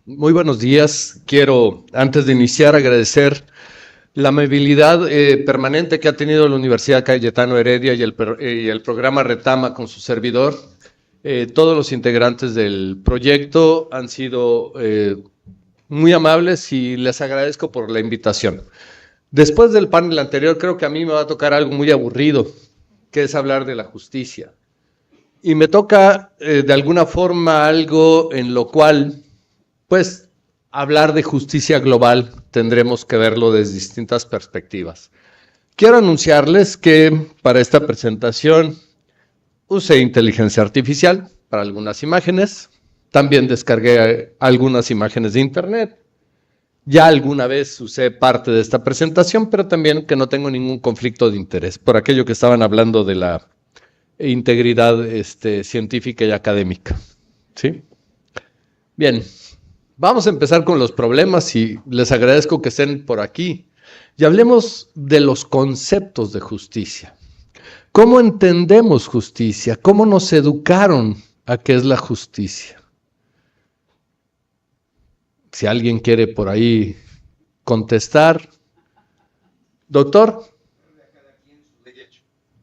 Muy buenos días. Quiero, antes de iniciar, agradecer la amabilidad permanente que ha tenido la Universidad Cayetano Heredia y el programa Retama con su servidor. Todos los integrantes del proyecto han sido muy amables y les agradezco por la invitación. Después del panel anterior, creo que a mí me va a tocar algo muy aburrido, que es hablar de la justicia. Y me toca, de alguna forma, algo en lo cual pues hablar de justicia global tendremos que verlo desde distintas perspectivas. Quiero anunciarles que para esta presentación usé inteligencia artificial para algunas imágenes, también descargué algunas imágenes de internet, ya alguna vez usé parte de esta presentación, pero también que no tengo ningún conflicto de interés, por aquello que estaban hablando de la integridad científica y académica. ¿Sí? Bien. Vamos a empezar con los problemas y les agradezco que estén por aquí. Y hablemos de los conceptos de justicia. ¿Cómo entendemos justicia? ¿Cómo nos educaron a qué es la justicia? Si alguien quiere por ahí contestar. Doctor.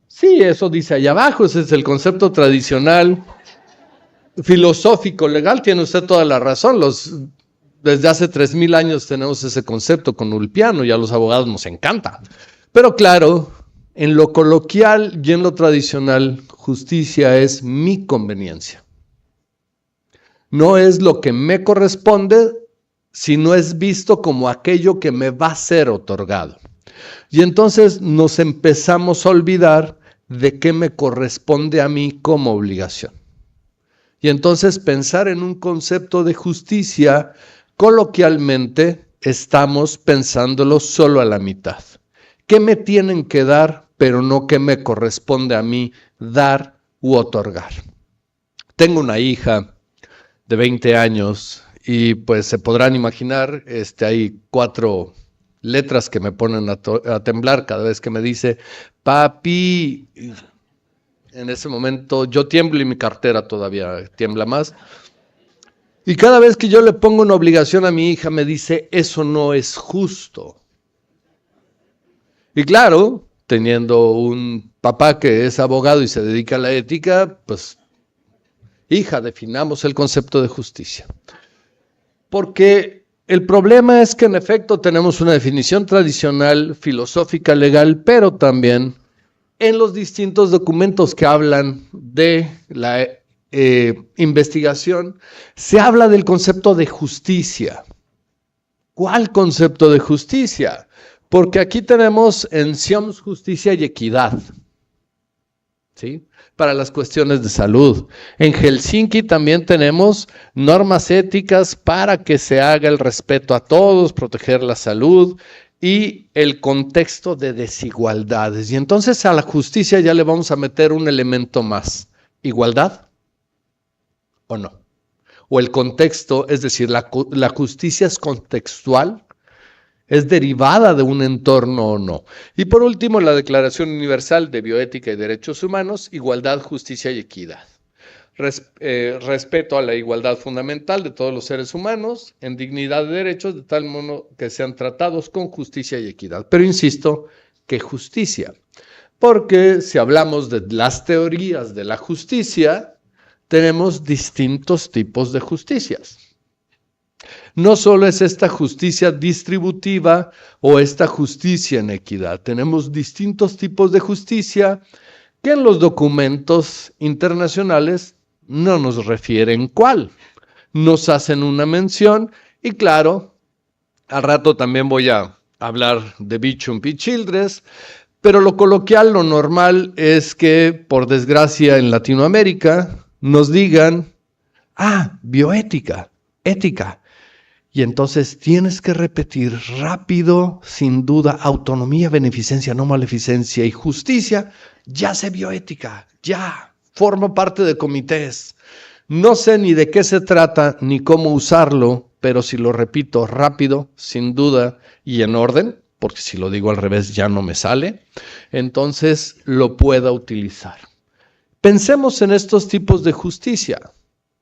Sí, eso dice allá abajo, ese es el concepto tradicional. Filosófico, legal, tiene usted toda la razón. Desde hace 3000 años tenemos ese concepto con Ulpiano y a los abogados nos encanta. Pero claro, en lo coloquial y en lo tradicional, justicia es mi conveniencia. No es lo que me corresponde, sino es visto como aquello que me va a ser otorgado. Y entonces nos empezamos a olvidar de qué me corresponde a mí como obligación. Y entonces pensar en un concepto de justicia, coloquialmente, estamos pensándolo solo a la mitad. ¿Qué me tienen que dar, pero no qué me corresponde a mí dar u otorgar? Tengo una hija de 20 años y pues se podrán imaginar, hay 4 letras que me ponen a temblar cada vez que me dice, papi. En ese momento yo tiemblo y mi cartera todavía tiembla más. Y cada vez que yo le pongo una obligación a mi hija me dice, eso no es justo. Y claro, teniendo un papá que es abogado y se dedica a la ética, pues, hija, definamos el concepto de justicia. Porque el problema es que en efecto tenemos una definición tradicional, filosófica, legal, pero también en los distintos documentos que hablan de la investigación, se habla del concepto de justicia. ¿Cuál concepto de justicia? Porque aquí tenemos en SIOMS justicia y equidad, ¿sí? Para las cuestiones de salud. En Helsinki también tenemos normas éticas para que se haga el respeto a todos, proteger la salud, y el contexto de desigualdades. Y entonces a la justicia ya le vamos a meter un elemento más. ¿Igualdad o no? O el contexto, es decir, la justicia es contextual, es derivada de un entorno o no. Y por último, la Declaración Universal de Bioética y Derechos Humanos, igualdad, justicia y equidad. Respeto a la igualdad fundamental de todos los seres humanos, en dignidad de derechos, de tal modo que sean tratados con justicia y equidad. Pero insisto, ¿qué justicia? Porque si hablamos de las teorías de la justicia, tenemos distintos tipos de justicias. No solo es esta justicia distributiva o esta justicia en equidad, tenemos distintos tipos de justicia que en los documentos internacionales no nos refieren cuál. Nos hacen una mención y claro, al rato también voy a hablar de Bichum y Childress, pero lo coloquial, lo normal es que, por desgracia en Latinoamérica, nos digan, bioética, ética. Y entonces tienes que repetir rápido, sin duda, autonomía, beneficencia, no maleficencia y justicia. Ya sé bioética, ya formo parte de comités. No sé ni de qué se trata ni cómo usarlo, pero si lo repito rápido, sin duda y en orden, porque si lo digo al revés ya no me sale, entonces lo pueda utilizar. Pensemos en estos tipos de justicia.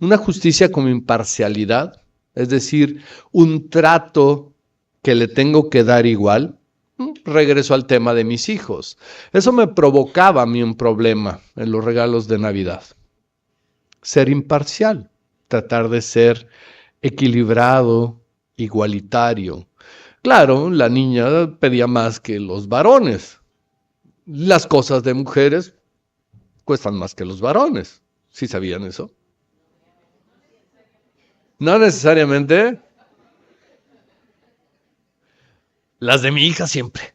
Una justicia con imparcialidad, es decir, un trato que le tengo que dar igual. Regreso al tema de mis hijos. Eso me provocaba a mí un problema en los regalos de Navidad. Ser imparcial, tratar de ser equilibrado, igualitario. Claro, la niña pedía más que los varones. Las cosas de mujeres cuestan más que los varones. ¿Sí sabían eso? No necesariamente. Las de mi hija siempre.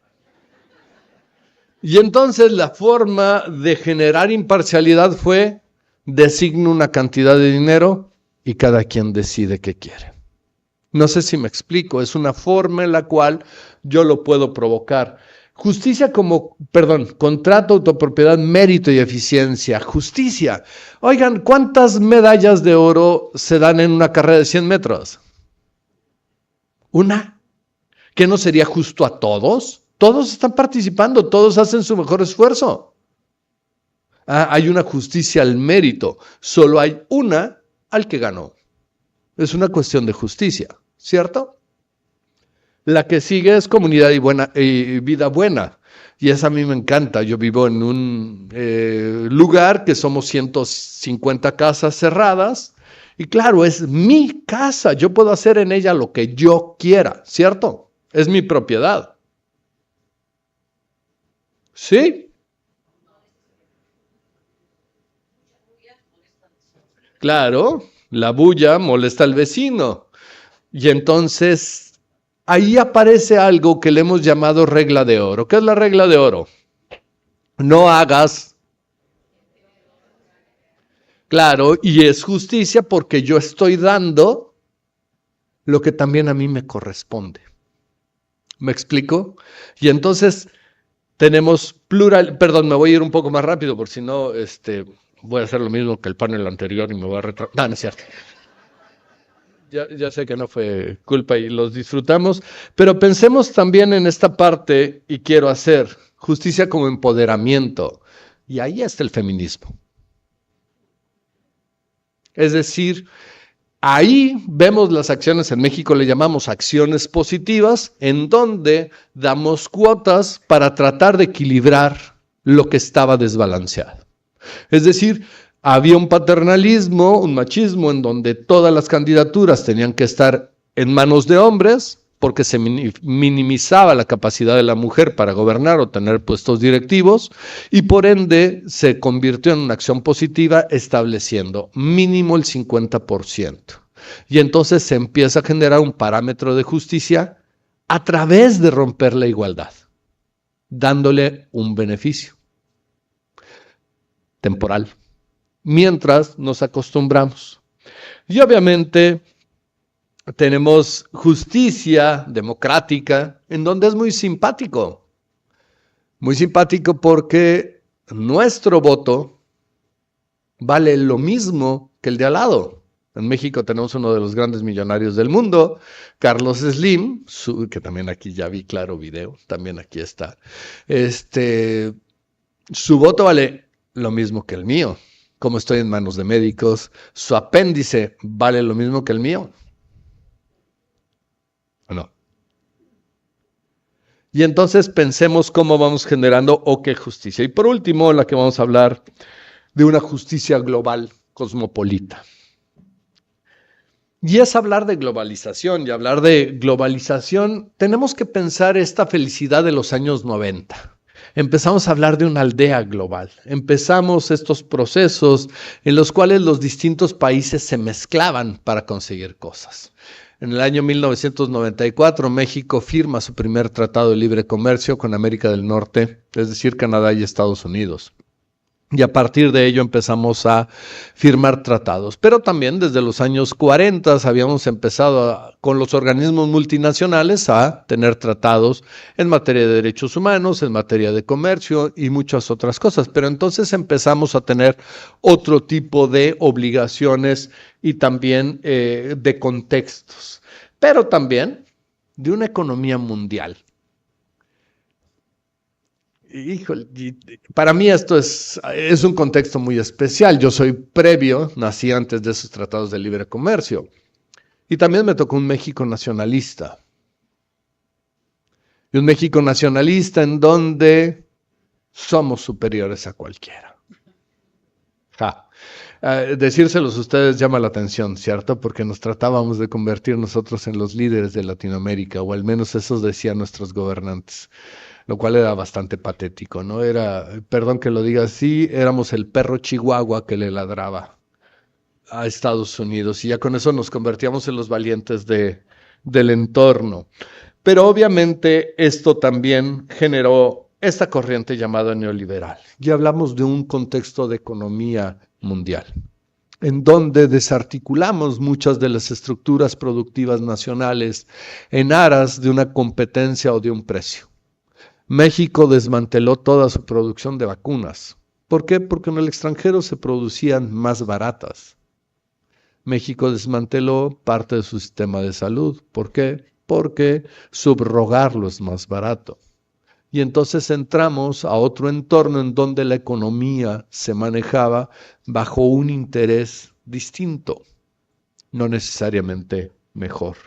Y entonces la forma de generar imparcialidad fue designo una cantidad de dinero y cada quien decide qué quiere. No sé si me explico, es una forma en la cual yo lo puedo provocar. Justicia contrato, autopropiedad, mérito y eficiencia. Justicia. Oigan, ¿cuántas medallas de oro se dan en una carrera de 100 metros? ¿Una? ¿Qué no sería justo a todos? Todos están participando, todos hacen su mejor esfuerzo. Hay una justicia al mérito, solo hay una al que ganó. Es una cuestión de justicia, ¿cierto? La que sigue es comunidad y vida buena. Y esa a mí me encanta. Yo vivo en un lugar que somos 150 casas cerradas. Y claro, es mi casa. Yo puedo hacer en ella lo que yo quiera, ¿cierto? Es mi propiedad. ¿Sí? Claro, la bulla molesta al vecino. Y entonces ahí aparece algo que le hemos llamado regla de oro. ¿Qué es la regla de oro? No hagas. Claro, y es justicia porque yo estoy dando lo que también a mí me corresponde. ¿Me explico? Y entonces tenemos me voy a ir un poco más rápido porque si no, voy a hacer lo mismo que el panel anterior y me voy a retrasar. No, no es cierto. Ya sé que no fue culpa y los disfrutamos, pero pensemos también en esta parte y quiero hacer justicia como empoderamiento. Y ahí está el feminismo. Es decir, ahí vemos las acciones, en México le llamamos acciones positivas, en donde damos cuotas para tratar de equilibrar lo que estaba desbalanceado. Es decir, había un paternalismo, un machismo en donde todas las candidaturas tenían que estar en manos de hombres porque se minimizaba la capacidad de la mujer para gobernar o tener puestos directivos y por ende se convirtió en una acción positiva estableciendo mínimo el 50%. Y entonces se empieza a generar un parámetro de justicia a través de romper la igualdad, dándole un beneficio temporal, mientras nos acostumbramos. Y obviamente tenemos justicia democrática, en donde es muy simpático porque nuestro voto vale lo mismo que el de al lado. En México tenemos uno de los grandes millonarios del mundo, Carlos Slim, que también aquí ya vi claro video, también aquí está. Su voto vale lo mismo que el mío. Como estoy en manos de médicos, su apéndice vale lo mismo que el mío. ¿O no? Y entonces pensemos cómo vamos generando o qué justicia. Y por último, la que vamos a hablar de una justicia global, cosmopolita. Y es hablar de globalización. Y hablar de globalización, tenemos que pensar esta felicidad de los años 90. Empezamos a hablar de una aldea global. Empezamos estos procesos en los cuales los distintos países se mezclaban para conseguir cosas. En el año 1994, México firma su primer tratado de libre comercio con América del Norte, es decir, Canadá y Estados Unidos. Y a partir de ello empezamos a firmar tratados. Pero también desde los años 40 habíamos empezado con los organismos multinacionales a tener tratados en materia de derechos humanos, en materia de comercio y muchas otras cosas. Pero entonces empezamos a tener otro tipo de obligaciones y también de contextos. Pero también de una economía mundial. Híjole, para mí esto es un contexto muy especial. Yo soy previo, nací antes de esos tratados de libre comercio. Y también me tocó un México nacionalista. Y un México nacionalista en donde somos superiores a cualquiera. Ja. Decírselos a ustedes llama la atención, ¿cierto? Porque nos tratábamos de convertir nosotros en los líderes de Latinoamérica, o al menos eso decían nuestros gobernantes, lo cual era bastante patético, ¿no? Era, perdón que lo diga así, éramos el perro chihuahua que le ladraba a Estados Unidos y ya con eso nos convertíamos en los valientes del entorno. Pero obviamente esto también generó esta corriente llamada neoliberal. Y hablamos de un contexto de economía mundial, en donde desarticulamos muchas de las estructuras productivas nacionales en aras de una competencia o de un precio. México desmanteló toda su producción de vacunas. ¿Por qué? Porque en el extranjero se producían más baratas. México desmanteló parte de su sistema de salud. ¿Por qué? Porque subrogarlo es más barato. Y entonces entramos a otro entorno en donde la economía se manejaba bajo un interés distinto, no necesariamente mejor.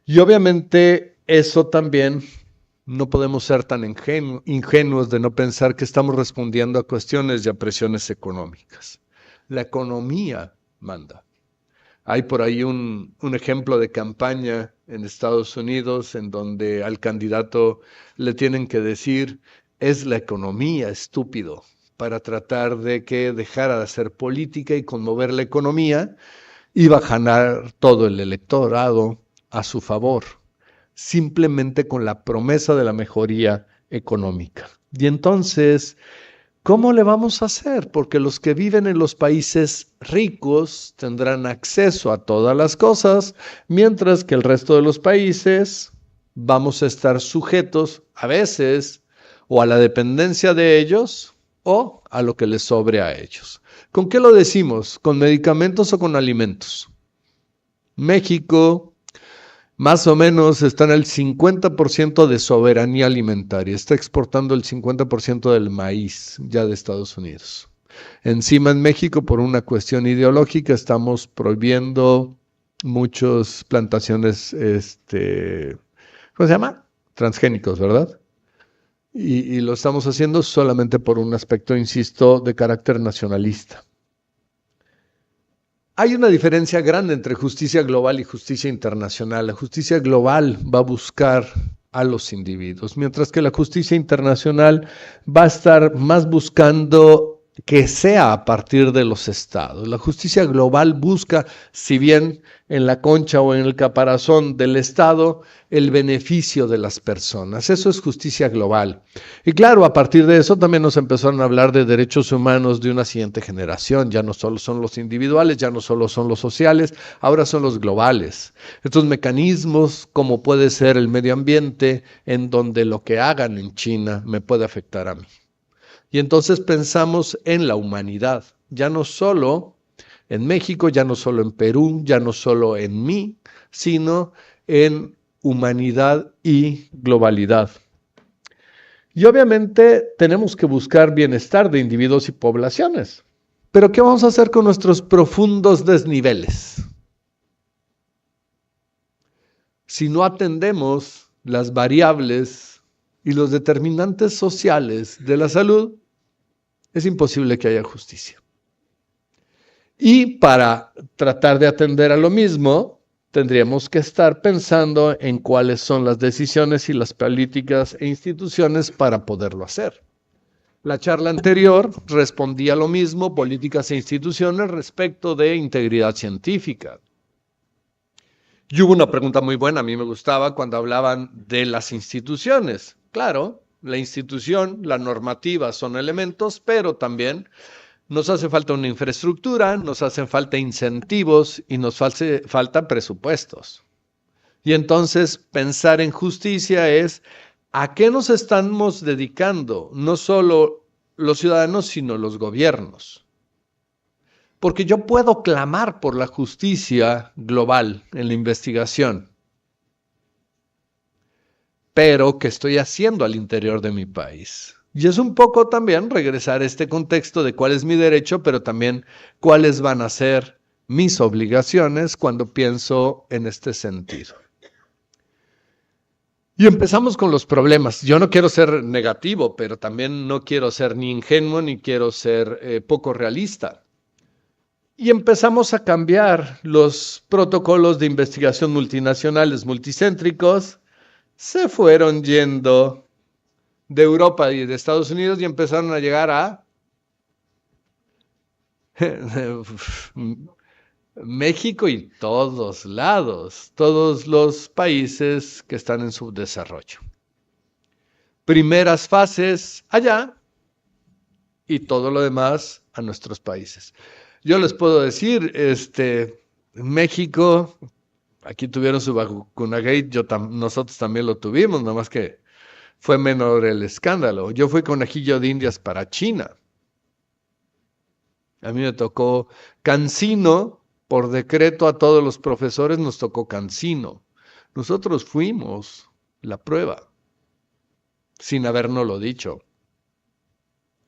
Y obviamente eso también no podemos ser tan ingenuos de no pensar que estamos respondiendo a cuestiones y a presiones económicas. La economía manda. Hay por ahí un ejemplo de campaña en Estados Unidos en donde al candidato le tienen que decir, es la economía, estúpido, para tratar de que dejara de hacer política y conmover la economía, iba a ganar todo el electorado a su favor, simplemente con la promesa de la mejoría económica. Y entonces, ¿cómo le vamos a hacer? Porque los que viven en los países ricos tendrán acceso a todas las cosas, mientras que el resto de los países vamos a estar sujetos a veces o a la dependencia de ellos o a lo que les sobre a ellos. ¿Con qué lo decimos? ¿Con medicamentos o con alimentos? México más o menos está en el 50% de soberanía alimentaria. Está exportando el 50% del maíz ya de Estados Unidos. Encima en México, por una cuestión ideológica, estamos prohibiendo muchas plantaciones, ¿cómo se llama? Transgénicos, ¿verdad? Y lo estamos haciendo solamente por un aspecto, insisto, de carácter nacionalista. Hay una diferencia grande entre justicia global y justicia internacional. La justicia global va a buscar a los individuos, mientras que la justicia internacional va a estar más buscando que sea a partir de los estados. La justicia global busca, si bien en la concha o en el caparazón del estado, el beneficio de las personas. Eso es justicia global. Y claro, a partir de eso también nos empezaron a hablar de derechos humanos de una siguiente generación. Ya no solo son los individuales, ya no solo son los sociales, ahora son los globales. Estos mecanismos, como puede ser el medio ambiente, en donde lo que hagan en China me puede afectar a mí. Y entonces pensamos en la humanidad, ya no solo en México, ya no solo en Perú, ya no solo en mí, sino en humanidad y globalidad. Y obviamente tenemos que buscar bienestar de individuos y poblaciones. Pero ¿qué vamos a hacer con nuestros profundos desniveles? Si no atendemos las variables y los determinantes sociales de la salud, es imposible que haya justicia. Y para tratar de atender a lo mismo, tendríamos que estar pensando en cuáles son las decisiones y las políticas e instituciones para poderlo hacer. La charla anterior respondía a lo mismo, políticas e instituciones respecto de integridad científica. Y hubo una pregunta muy buena, a mí me gustaba cuando hablaban de las instituciones. Claro, la institución, la normativa son elementos, pero también nos hace falta una infraestructura, nos hacen falta incentivos y nos hace falta presupuestos. Y entonces pensar en justicia es ¿a qué nos estamos dedicando? No solo los ciudadanos, sino los gobiernos. Porque yo puedo clamar por la justicia global en la investigación, pero ¿qué estoy haciendo al interior de mi país? Y es un poco también regresar a este contexto de cuál es mi derecho, pero también cuáles van a ser mis obligaciones cuando pienso en este sentido. Y empezamos con los problemas. Yo no quiero ser negativo, pero también no quiero ser ni ingenuo ni quiero ser poco realista. Y empezamos a cambiar los protocolos de investigación multinacionales multicéntricos. Se fueron yendo de Europa y de Estados Unidos y empezaron a llegar a México y todos lados, todos los países que están en subdesarrollo. Primeras fases allá y todo lo demás a nuestros países. Yo les puedo decir, México, aquí tuvieron su vacunagate, nosotros también lo tuvimos, nada más que fue menor el escándalo. Yo fui conejillo de Indias para China. A mí me tocó CanSino, por decreto a todos los profesores nos tocó CanSino. Nosotros fuimos la prueba, sin habernoslo dicho.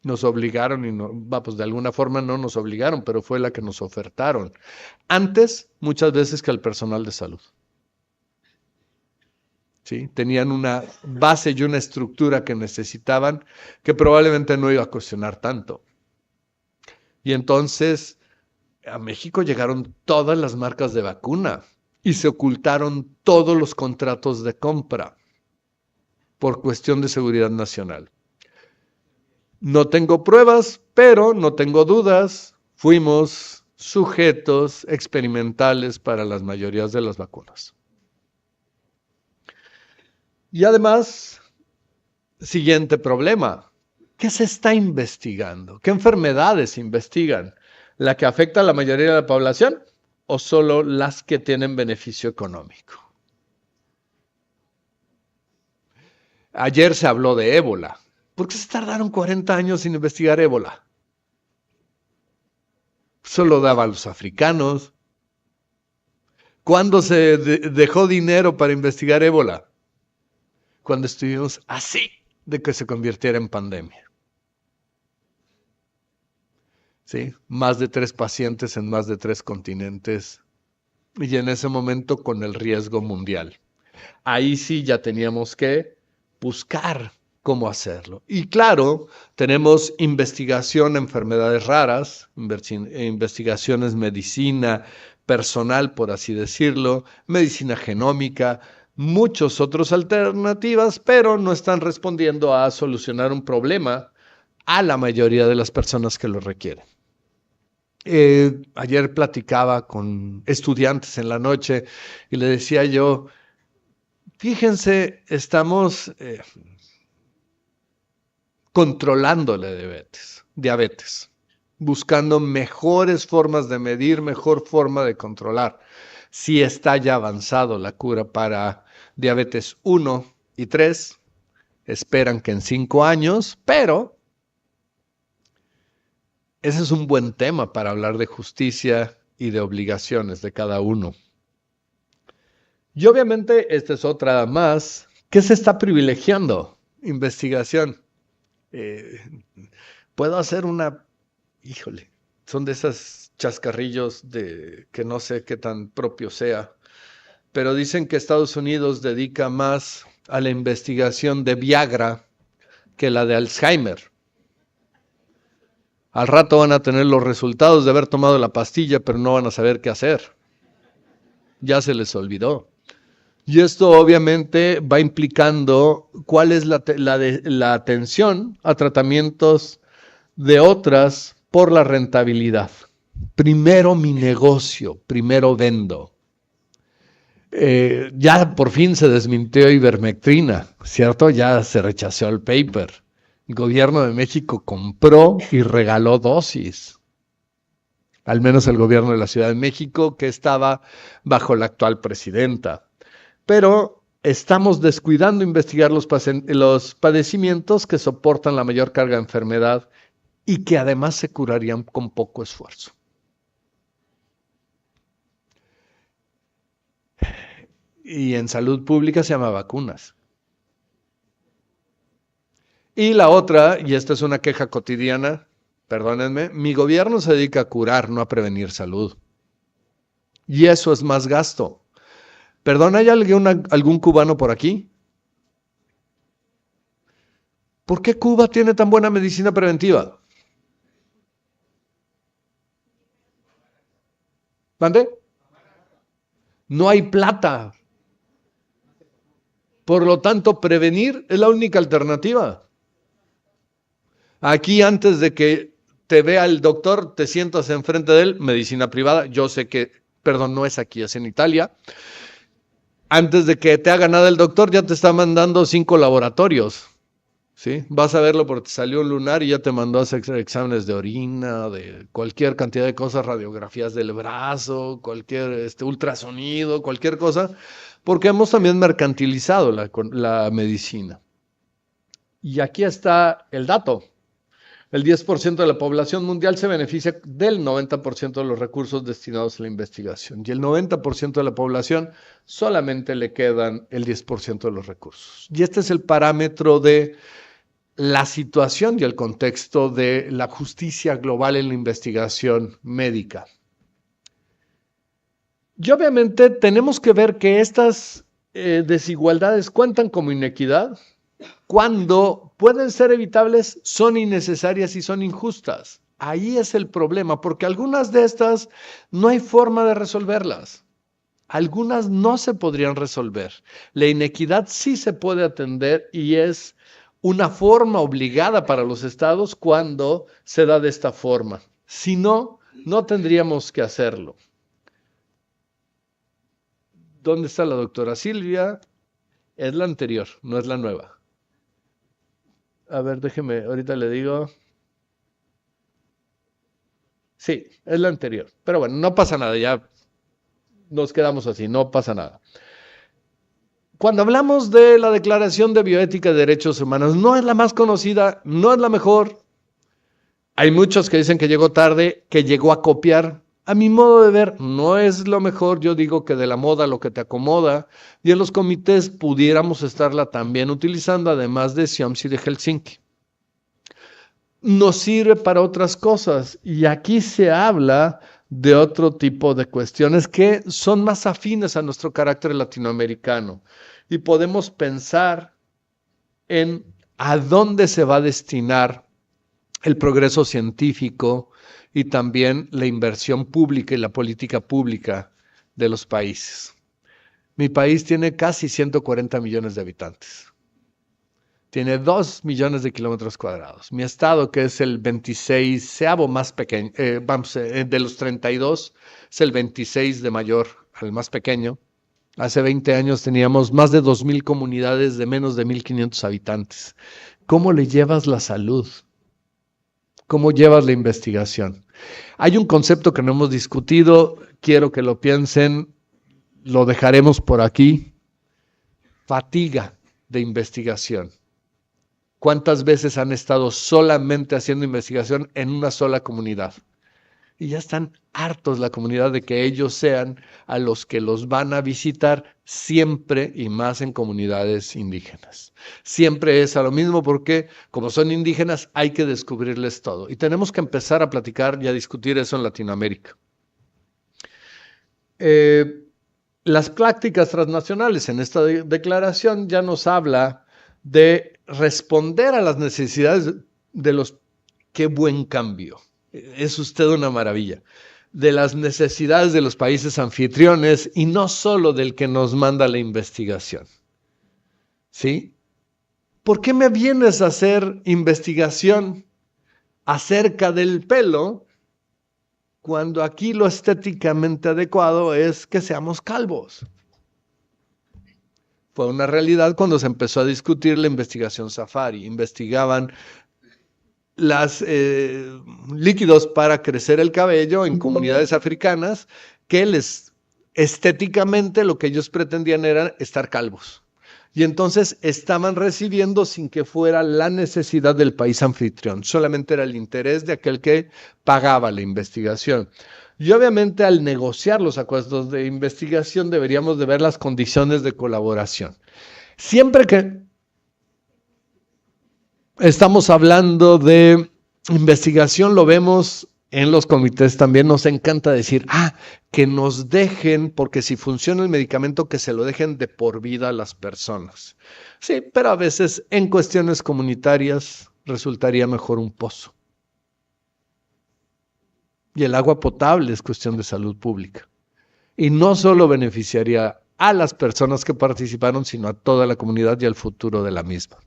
Nos obligaron y pues de alguna forma no nos obligaron, pero fue la que nos ofertaron. Antes, muchas veces que al personal de salud. ¿Sí? Tenían una base y una estructura que necesitaban que probablemente no iba a cuestionar tanto. Y entonces a México llegaron todas las marcas de vacuna y se ocultaron todos los contratos de compra por cuestión de seguridad nacional. No tengo pruebas, pero no tengo dudas, fuimos sujetos experimentales para las mayorías de las vacunas. Y además, siguiente problema, ¿qué se está investigando? ¿Qué enfermedades se investigan? ¿La que afecta a la mayoría de la población o solo las que tienen beneficio económico? Ayer se habló de ébola. ¿Por qué se tardaron 40 años sin investigar ébola? Solo daba a los africanos. ¿Cuándo se dejó dinero para investigar ébola? Cuando estuvimos así de que se convirtiera en pandemia. ¿Sí? Más de 3 pacientes en más de 3 continentes y en ese momento con el riesgo mundial. Ahí sí ya teníamos que buscar cómo hacerlo. Y claro, tenemos investigación, enfermedades raras, investigaciones medicina personal, por así decirlo, medicina genómica, muchas otras alternativas, pero no están respondiendo a solucionar un problema a la mayoría de las personas que lo requieren. Ayer platicaba con estudiantes en la noche y le decía yo, fíjense, estamos controlando la diabetes, buscando mejores formas de medir, mejor forma de controlar. Si está ya avanzado la cura para diabetes 1 y 3, esperan que en 5 años, pero ese es un buen tema para hablar de justicia y de obligaciones de cada uno. Y obviamente esta es otra más. ¿Qué se está privilegiando? Investigación. Puedo hacer son de esos chascarrillos que no sé qué tan propio sea, pero dicen que Estados Unidos dedica más a la investigación de Viagra que la de Alzheimer. Al rato van a tener los resultados de haber tomado la pastilla, pero no van a saber qué hacer. Ya se les olvidó. Y esto obviamente va implicando cuál es la atención a tratamientos de otras por la rentabilidad. Primero mi negocio, primero vendo. Ya por fin se desmintió ivermectrina, ¿cierto? Ya se rechazó el paper. El gobierno de México compró y regaló dosis. Al menos el gobierno de la Ciudad de México, que estaba bajo la actual presidenta. Pero estamos descuidando investigar los padecimientos que soportan la mayor carga de enfermedad y que además se curarían con poco esfuerzo. Y en salud pública se llama vacunas. Y la otra, y esta es una queja cotidiana, perdónenme, mi gobierno se dedica a curar, no a prevenir salud. Y eso es más gasto. Perdón, ¿hay algún cubano por aquí? ¿Por qué Cuba tiene tan buena medicina preventiva? ¿Mande? No hay plata. Por lo tanto, prevenir es la única alternativa. Aquí, antes de que te vea el doctor, te sientas enfrente de él, medicina privada. Yo sé que, perdón, no es aquí, es en Italia. Antes de que te haga nada el doctor, ya te está mandando 5 laboratorios. ¿Sí? Vas a verlo porque te salió un lunar y ya te mandó a hacer exámenes de orina, de cualquier cantidad de cosas, radiografías del brazo, cualquier ultrasonido, cualquier cosa, porque hemos también mercantilizado la medicina. Y aquí está el dato. El 10% de la población mundial se beneficia del 90% de los recursos destinados a la investigación. Y el 90% de la población solamente le quedan el 10% de los recursos. Y este es el parámetro de la situación y el contexto de la justicia global en la investigación médica. Y obviamente tenemos que ver que estas desigualdades cuentan como inequidad cuando pueden ser evitables, son innecesarias y son injustas. Ahí es el problema, porque algunas de estas no hay forma de resolverlas. Algunas no se podrían resolver. La inequidad sí se puede atender y es una forma obligada para los estados cuando se da de esta forma. Si no, no tendríamos que hacerlo. ¿Dónde está la doctora Silvia? Es la anterior, no es la nueva. A ver, déjeme, ahorita le digo. Sí, es la anterior. Pero bueno, no pasa nada, ya nos quedamos así, no pasa nada. Cuando hablamos de la Declaración de Bioética de Derechos Humanos, no es la más conocida, no es la mejor. Hay muchos que dicen que llegó tarde, que llegó a copiar. A mi modo de ver, no es lo mejor. Yo digo que de la moda lo que te acomoda. Y en los comités pudiéramos estarla también utilizando, además de SIOMS y de Helsinki. Nos sirve para otras cosas. Y aquí se habla de otro tipo de cuestiones que son más afines a nuestro carácter latinoamericano. Y podemos pensar en a dónde se va a destinar el progreso científico y también la inversión pública y la política pública de los países. Mi país tiene casi 140 millones de habitantes. Tiene 2 millones de kilómetros cuadrados. Mi estado, que es el 26º más pequeño, de los 32, es el 26 de mayor al más pequeño. Hace 20 años teníamos más de 2,000 comunidades de menos de 1,500 habitantes. ¿Cómo le llevas la salud? ¿Cómo llevas la investigación? Hay un concepto que no hemos discutido, quiero que lo piensen, lo dejaremos por aquí. Fatiga de investigación. ¿Cuántas veces han estado solamente haciendo investigación en una sola comunidad? Y ya están hartos la comunidad de que ellos sean a los que los van a visitar siempre y más en comunidades indígenas. Siempre es a lo mismo porque como son indígenas hay que descubrirles todo. Y tenemos que empezar a platicar y a discutir eso en Latinoamérica. Las prácticas transnacionales en esta declaración ya nos habla de responder a las necesidades de los... ¡Qué buen cambio! Es usted una maravilla. De las necesidades de los países anfitriones y no solo del que nos manda la investigación. ¿Sí? ¿Por qué me vienes a hacer investigación acerca del pelo cuando aquí lo estéticamente adecuado es que seamos calvos? Fue una realidad cuando se empezó a discutir la investigación Safari. Investigaban los líquidos para crecer el cabello en comunidades africanas que estéticamente lo que ellos pretendían era estar calvos. Y entonces estaban recibiendo sin que fuera la necesidad del país anfitrión, solamente era el interés de aquel que pagaba la investigación. Y obviamente al negociar los acuerdos de investigación deberíamos de ver las condiciones de colaboración. Siempre que estamos hablando de investigación, lo vemos en los comités también nos encanta decir, que nos dejen, porque si funciona el medicamento, que se lo dejen de por vida a las personas. Sí, pero a veces en cuestiones comunitarias resultaría mejor un pozo. Y el agua potable es cuestión de salud pública. Y no solo beneficiaría a las personas que participaron, sino a toda la comunidad y al futuro de la misma.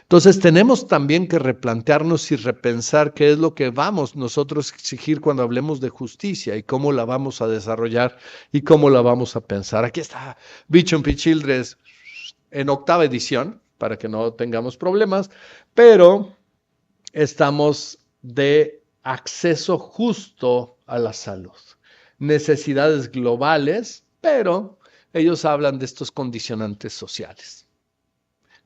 Entonces tenemos también que replantearnos y repensar qué es lo que vamos nosotros a exigir cuando hablemos de justicia y cómo la vamos a desarrollar y cómo la vamos a pensar. Aquí está Bichon P. Childress en 8ª edición, para que no tengamos problemas, pero estamos de acceso justo a la salud. Necesidades globales, pero ellos hablan de estos condicionantes sociales.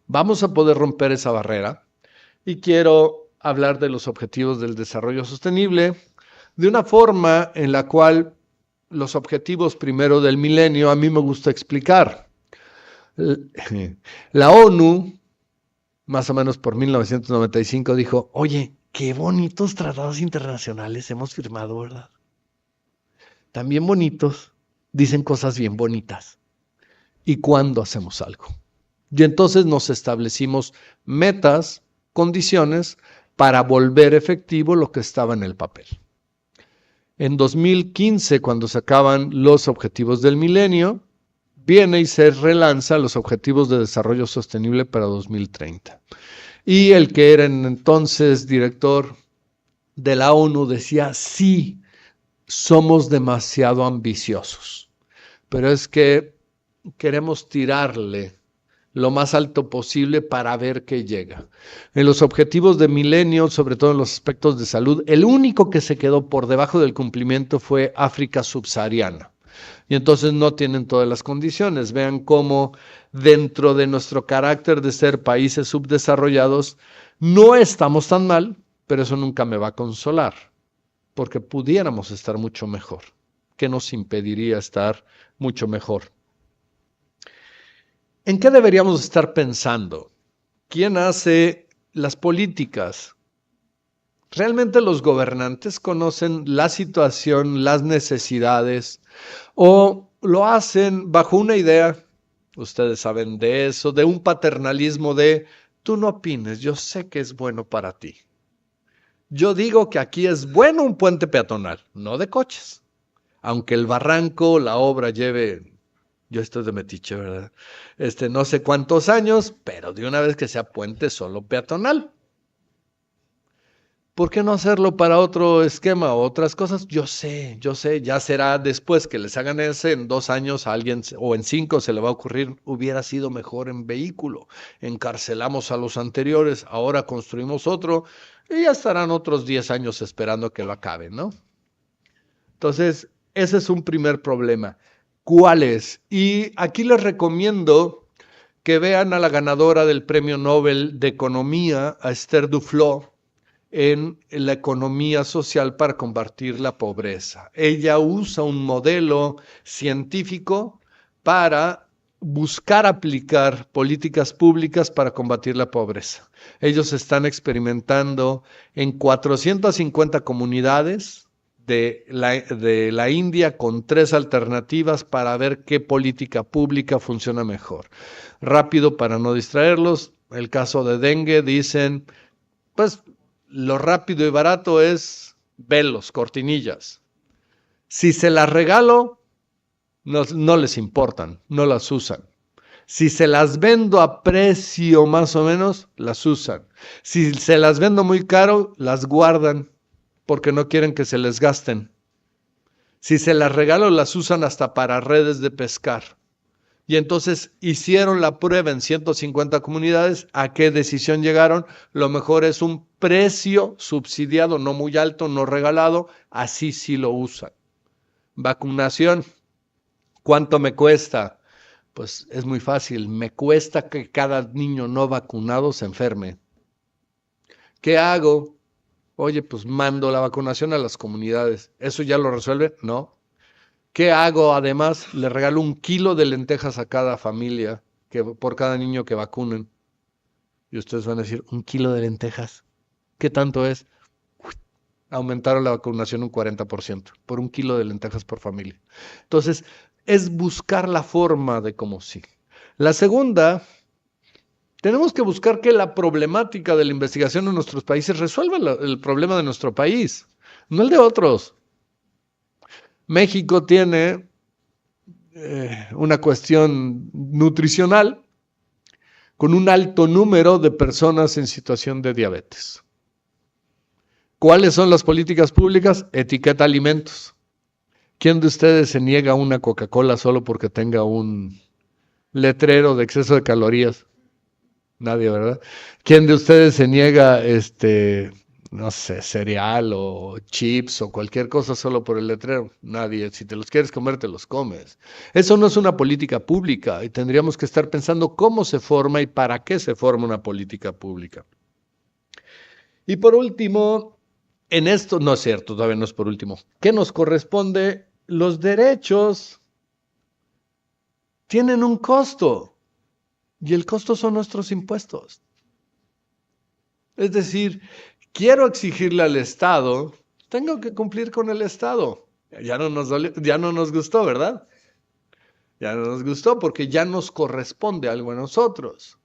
Vamos a poder romper esa barrera y quiero hablar de los objetivos del desarrollo sostenible de una forma en la cual los objetivos primero del milenio a mí me gusta explicar. La ONU, más o menos por 1995, dijo, oye, qué bonitos tratados internacionales hemos firmado, ¿verdad? También bonitos, dicen cosas bien bonitas. ¿Y cuándo hacemos algo? Y entonces nos establecimos metas, condiciones para volver efectivo lo que estaba en el papel. En 2015, cuando se acaban los objetivos del milenio, viene y se relanza los objetivos de desarrollo sostenible para 2030. Y el que era entonces director de la ONU decía, sí, somos demasiado ambiciosos, pero es que queremos tirarle lo más alto posible para ver qué llega. En los objetivos de milenio, sobre todo en los aspectos de salud, el único que se quedó por debajo del cumplimiento fue África subsahariana. Y entonces no tienen todas las condiciones. Vean cómo dentro de nuestro carácter de ser países subdesarrollados, no estamos tan mal, pero eso nunca me va a consolar, porque pudiéramos estar mucho mejor. ¿Qué nos impediría estar mucho mejor? ¿En qué deberíamos estar pensando? ¿Quién hace las políticas? ¿Realmente los gobernantes conocen la situación, las necesidades, o lo hacen bajo una idea, ustedes saben de eso, de un paternalismo de tú no opines, yo sé que es bueno para ti? Yo digo que aquí es bueno un puente peatonal, no de coches, aunque el barranco, la obra lleve... Yo estoy de metiche, ¿verdad? No sé cuántos años, pero de una vez que sea puente solo peatonal. ¿Por qué no hacerlo para otro esquema o otras cosas? Yo sé, ya será después que les hagan ese, en 2 años a alguien, o en 5 se le va a ocurrir, hubiera sido mejor en vehículo. Encarcelamos a los anteriores, ahora construimos otro, y ya estarán otros 10 años esperando que lo acaben, ¿no? Entonces, ese es un primer problema. ¿Cuál es? Y aquí les recomiendo que vean a la ganadora del Premio Nobel de Economía, a Esther Duflo, en la economía social para combatir la pobreza. Ella usa un modelo científico para buscar aplicar políticas públicas para combatir la pobreza. Ellos están experimentando en 450 comunidades de la India con 3 alternativas para ver qué política pública funciona mejor. Rápido, para no distraerlos, el caso de dengue, dicen, pues lo rápido y barato es velos, cortinillas. Si se las regalo, no les importan, no las usan. Si se las vendo a precio más o menos, las usan. Si se las vendo muy caro, las guardan porque no quieren que se les gasten. Si se las regalo, las usan hasta para redes de pescar. Y entonces hicieron la prueba en 150 comunidades. ¿A qué decisión llegaron? Lo mejor es un precio subsidiado, no muy alto, no regalado. Así sí lo usan. Vacunación. ¿Cuánto me cuesta? Pues es muy fácil. Me cuesta que cada niño no vacunado se enferme. ¿Qué hago? Oye, pues mando la vacunación a las comunidades. ¿Eso ya lo resuelve? No. ¿Qué hago? Además, le regalo 1 kilo de lentejas a cada familia, por cada niño que vacunen. Y ustedes van a decir, 1 kilo de lentejas, ¿qué tanto es? aumentaron la vacunación un 40% por 1 kilo de lentejas por familia. Entonces, es buscar la forma de cómo sí. La segunda, tenemos que buscar que la problemática de la investigación en nuestros países resuelva el problema de nuestro país, no el de otros. México tiene una cuestión nutricional con un alto número de personas en situación de diabetes. ¿Cuáles son las políticas públicas? Etiqueta alimentos. ¿Quién de ustedes se niega a una Coca-Cola solo porque tenga un letrero de exceso de calorías? Nadie, ¿verdad? ¿Quién de ustedes se niega, no sé, cereal o chips o cualquier cosa solo por el letrero? Nadie. Si te los quieres comer, te los comes. Eso no es una política pública y tendríamos que estar pensando cómo se forma y para qué se forma una política pública. Y por último, en esto, no es cierto, todavía no es por último, ¿qué nos corresponde? Los derechos tienen un costo y el costo son nuestros impuestos. Es decir, quiero exigirle al Estado, tengo que cumplir con el Estado. Ya no nos gustó, ¿verdad? Ya no nos gustó porque ya nos corresponde algo a nosotros.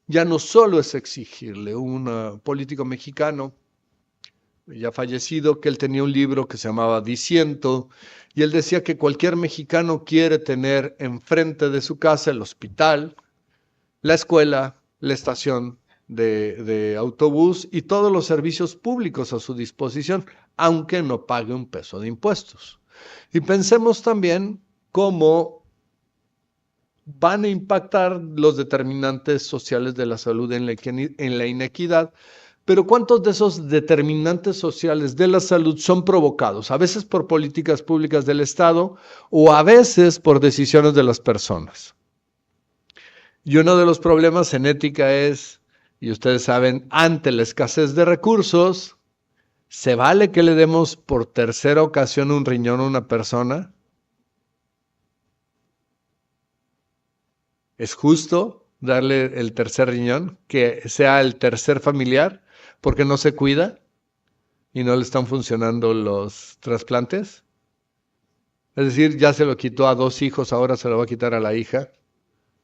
Ya no solo es exigirle. Un político mexicano ya fallecido, que él tenía un libro que se llamaba Diciendo, y él decía que cualquier mexicano quiere tener enfrente de su casa el hospital, la escuela, la estación de autobús y todos los servicios públicos a su disposición, aunque no pague un peso de impuestos. Y pensemos también cómo van a impactar los determinantes sociales de la salud en la inequidad, pero ¿cuántos de esos determinantes sociales de la salud son provocados? A veces por políticas públicas del Estado o a veces por decisiones de las personas. Y uno de los problemas en ética es, y ustedes saben, ante la escasez de recursos, ¿se vale que le demos por tercera ocasión un riñón a una persona? ¿Es justo darle el tercer riñón, que sea el tercer familiar, porque no se cuida y no le están funcionando los trasplantes? Es decir, ya se lo quitó a 2 hijos, ahora se lo va a quitar a la hija,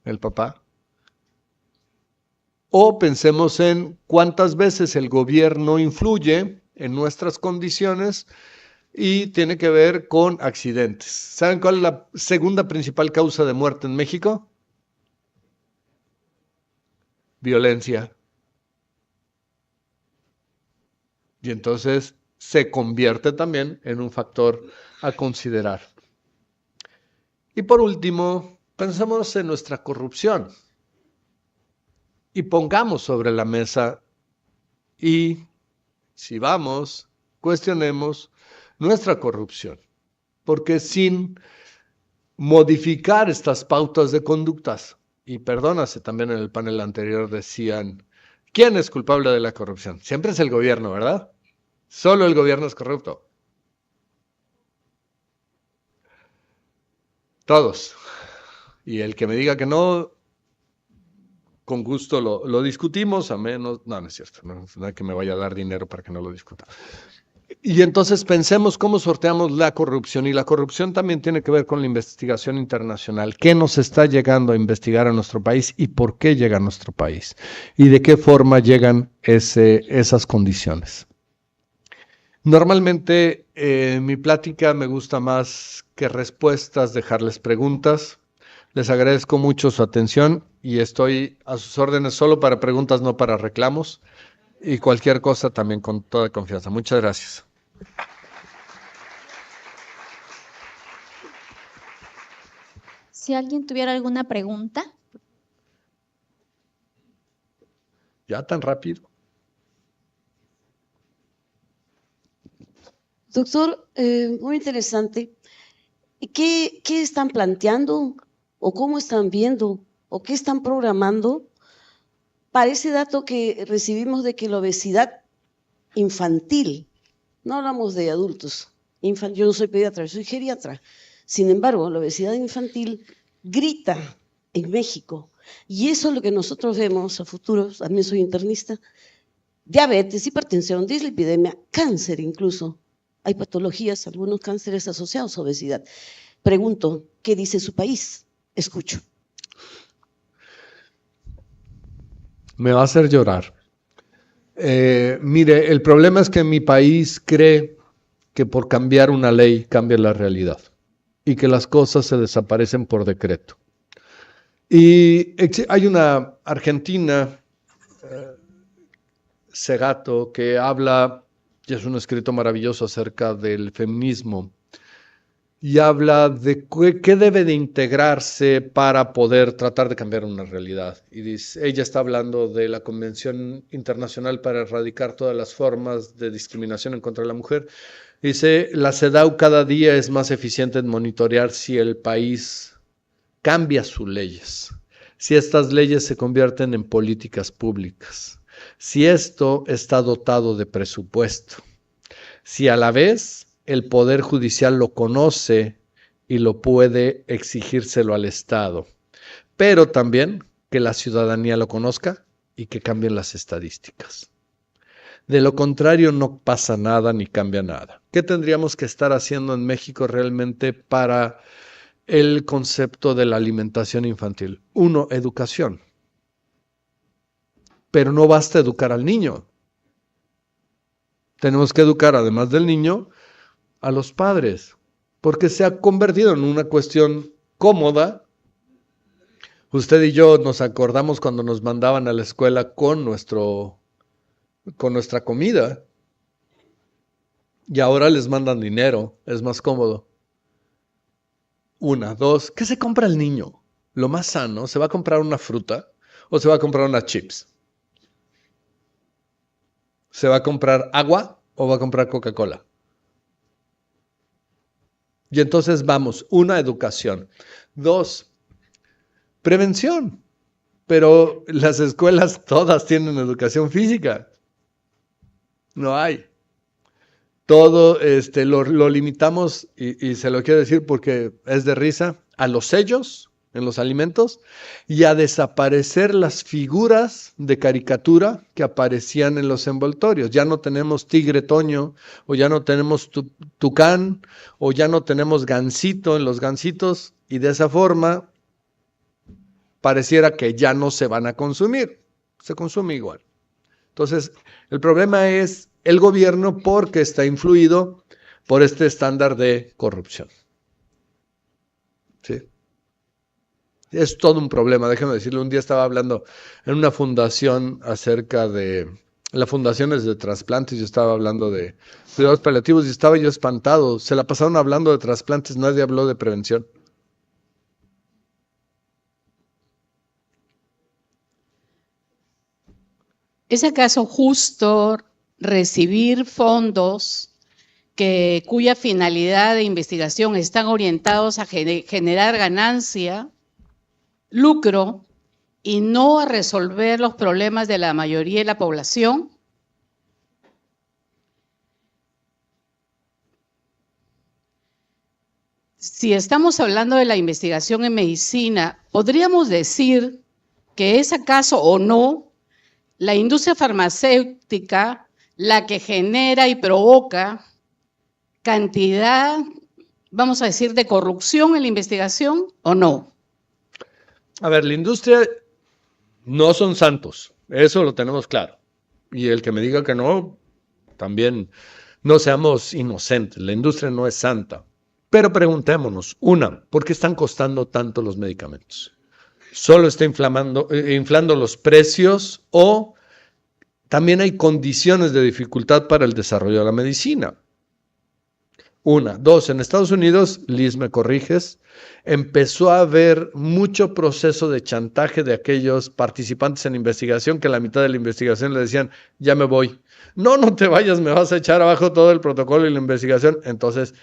el papá. O pensemos en cuántas veces el gobierno influye en nuestras condiciones y tiene que ver con accidentes. ¿Saben cuál es la segunda principal causa de muerte en México? Violencia. Y entonces se convierte también en un factor a considerar. Y por último, pensemos en nuestra corrupción y pongamos sobre la mesa y, si vamos, cuestionemos nuestra corrupción, porque sin modificar estas pautas de conductas, y perdónase, también en el panel anterior decían, ¿quién es culpable de la corrupción? Siempre es el gobierno, ¿verdad? Solo el gobierno es corrupto. Todos. Y el que me diga que no, con gusto lo discutimos, a menos, no es cierto, no es que me vaya a dar dinero para que no lo discuta. Y entonces pensemos cómo sorteamos la corrupción, y la corrupción también tiene que ver con la investigación internacional. ¿Qué nos está llegando a investigar a nuestro país y por qué llega a nuestro país? ¿Y de qué forma llegan esas condiciones? Normalmente en mi plática me gusta más que respuestas, dejarles preguntas. Les agradezco mucho su atención y estoy a sus órdenes solo para preguntas, no para reclamos. Y cualquier cosa también con toda confianza. Muchas gracias. Si alguien tuviera alguna pregunta. ¿Ya tan rápido? Doctor, muy interesante. ¿Qué están planteando o cómo están viendo o qué están programando para ese dato que recibimos de que la obesidad infantil, no hablamos de adultos, yo no soy pediatra, soy geriatra, sin embargo, la obesidad infantil grita en México y eso es lo que nosotros vemos a futuro, también soy internista, diabetes, hipertensión, dislipidemia, cáncer incluso. Hay patologías, algunos cánceres asociados a obesidad. Pregunto, ¿qué dice su país? Escucho. Me va a hacer llorar. Mire, el problema es que mi país cree que por cambiar una ley cambia la realidad y que las cosas se desaparecen por decreto. Y hay una argentina, Segato, que habla, y es un escrito maravilloso acerca del feminismo, y habla de qué debe de integrarse para poder tratar de cambiar una realidad. Y dice, ella está hablando de la Convención Internacional para erradicar todas las formas de discriminación en contra de la mujer. Dice, la CEDAW cada día es más eficiente en monitorear si el país cambia sus leyes, si estas leyes se convierten en políticas públicas, si esto está dotado de presupuesto, si a la vez el Poder Judicial lo conoce y lo puede exigírselo al Estado, pero también que la ciudadanía lo conozca y que cambien las estadísticas. De lo contrario, no pasa nada ni cambia nada. ¿Qué tendríamos que estar haciendo en México realmente para el concepto de la alimentación infantil? Uno, educación. Pero no basta educar al niño. Tenemos que educar, además del niño, a los padres, porque se ha convertido en una cuestión cómoda. Usted y yo nos acordamos cuando nos mandaban a la escuela con nuestra comida, y ahora les mandan dinero, es más cómodo. Una, dos, ¿qué se compra el niño? Lo más sano, ¿se va a comprar una fruta o se va a comprar unas chips? ¿Se va a comprar agua o va a comprar Coca-Cola? Y entonces vamos, una, educación. Dos, prevención. Pero las escuelas todas tienen educación física. No hay. Todo lo limitamos, y se lo quiero decir porque es de risa, a los sellos en los alimentos y a desaparecer las figuras de caricatura que aparecían en los envoltorios. Ya no tenemos tigre Toño, o ya no tenemos tucán, o ya no tenemos gansito en los gansitos, y de esa forma pareciera que ya no se van a consumir. Se consume igual. Entonces, el problema es el gobierno porque está influido por este estándar de corrupción. ¿Sí? Es todo un problema, déjeme decirle. Un día estaba hablando en una fundación acerca de las fundaciones de trasplantes. Yo estaba hablando de cuidados paliativos y estaba yo espantado. Se la pasaron hablando de trasplantes, nadie habló de prevención. ¿Es acaso justo recibir fondos cuya finalidad de investigación están orientados a generar ganancia, lucro, y no a resolver los problemas de la mayoría de la población? Si estamos hablando de la investigación en medicina, ¿podríamos decir que es acaso o no la industria farmacéutica la que genera y provoca cantidad, vamos a decir, de corrupción en la investigación o no? A ver, la industria no son santos, eso lo tenemos claro. Y el que me diga que no, también no seamos inocentes, la industria no es santa. Pero preguntémonos, una, ¿por qué están costando tanto los medicamentos? ¿Solo está inflando los precios o también hay condiciones de dificultad para el desarrollo de la medicina? Una. Dos, en Estados Unidos, Liz, me corriges, empezó a haber mucho proceso de chantaje de aquellos participantes en investigación que a la mitad de la investigación le decían, ya me voy. No, no te vayas, me vas a echar abajo todo el protocolo y la investigación. Entonces,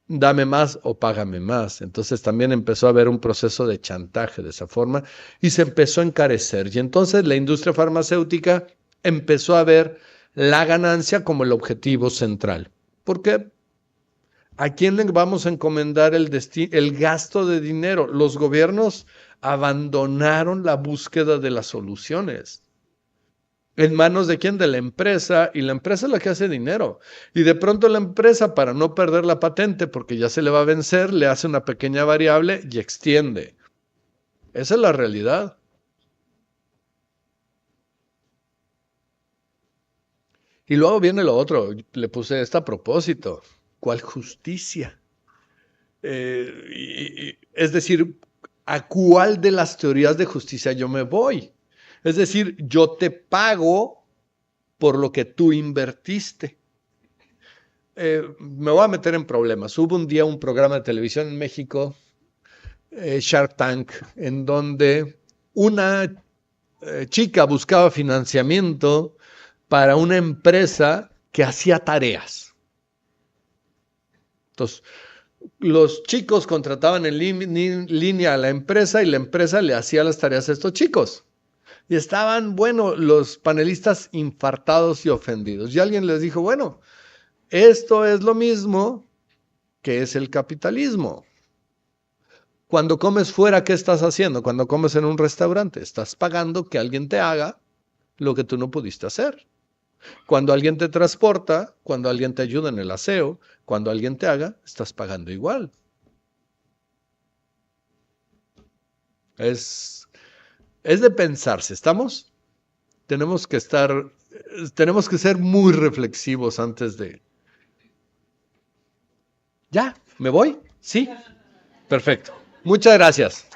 dame más o págame más. Entonces también empezó a haber un proceso de chantaje de esa forma y se empezó a encarecer. Y entonces la industria farmacéutica empezó a ver la ganancia como el objetivo central. ¿Por qué? ¿A quién le vamos a encomendar el gasto de dinero? Los gobiernos abandonaron la búsqueda de las soluciones. ¿En manos de quién? De la empresa, y la empresa es la que hace dinero. Y de pronto la empresa, para no perder la patente, porque ya se le va a vencer, le hace una pequeña variable y extiende. Esa es la realidad. Y luego viene lo otro, le puse esto a propósito. ¿Cuál justicia? Es decir, ¿a cuál de las teorías de justicia yo me voy? Es decir, yo te pago por lo que tú invertiste. Me voy a meter en problemas. Hubo un día un programa de televisión en México, Shark Tank, en donde una chica buscaba financiamiento para una empresa que hacía tareas. Entonces, los chicos contrataban en línea a la empresa y la empresa le hacía las tareas a estos chicos. Y estaban, bueno, los panelistas infartados y ofendidos. Y alguien les dijo, bueno, esto es lo mismo que es el capitalismo. Cuando comes fuera, ¿qué estás haciendo? Cuando comes en un restaurante, estás pagando que alguien te haga lo que tú no pudiste hacer. Cuando alguien te transporta, cuando alguien te ayuda en el aseo, cuando alguien te haga, estás pagando igual. Es de pensarse, ¿estamos? Tenemos que ser muy reflexivos antes de... ¿Ya? ¿Me voy? ¿Sí? Perfecto. Muchas gracias.